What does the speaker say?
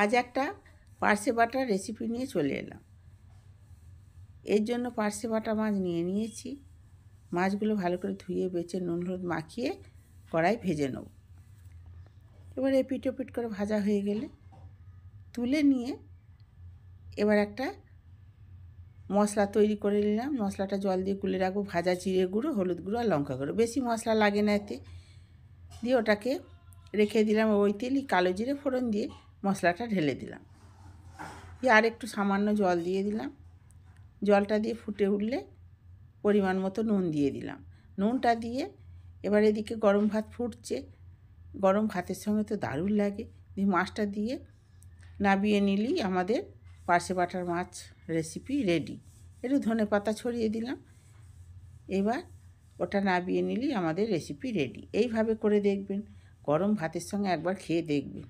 আজ একটা পার্শে বাটার রেসিপি নিয়ে চলে এলাম। এর জন্য পার্শে বাটা মাছ নিয়ে নিয়েছি। মাছগুলো ভালো করে ধুয়ে বেছে নুন হলুদ মাখিয়ে কড়াই ভেজে নেব। এবার এপিট ওপিট করে ভাজা হয়ে গেলে তুলে নিয়ে এবার একটা মশলা তৈরি করে নিলাম। মশলাটা জল দিয়ে গুলে রাখবো। ভাজা জিরে গুঁড়ো, হলুদ গুঁড়ো আর লঙ্কা গুঁড়ো, বেশি মশলা লাগে না এতে। দিয়ে ওটাকে রেখে দিলাম। ওই তেলই কালো জিরে ফোড়ন দিয়ে মশলাটা ঢেলে দিলাম। দিয়ে আর একটু সামান্য জল দিয়ে দিলাম। জলটা দিয়ে ফুটে উঠলে পরিমাণ মতো নুন দিয়ে দিলাম। নুনটা দিয়ে এবার এদিকে গরম ভাত ফুটছে। গরম ভাতের সঙ্গে তো দারুণ লাগে। দিয়ে মাছটা দিয়ে নাবিয়ে নিলেই আমাদের পার্শে বাটার মাছ রেসিপি রেডি। একটু ধনেপাতা ছড়িয়ে দিলাম। এবার ওটা নাবিয়ে নিলেই আমাদের রেসিপি রেডি। এইভাবে করে দেখবেন, গরম ভাতের সঙ্গে একবার খেয়ে দেখবেন।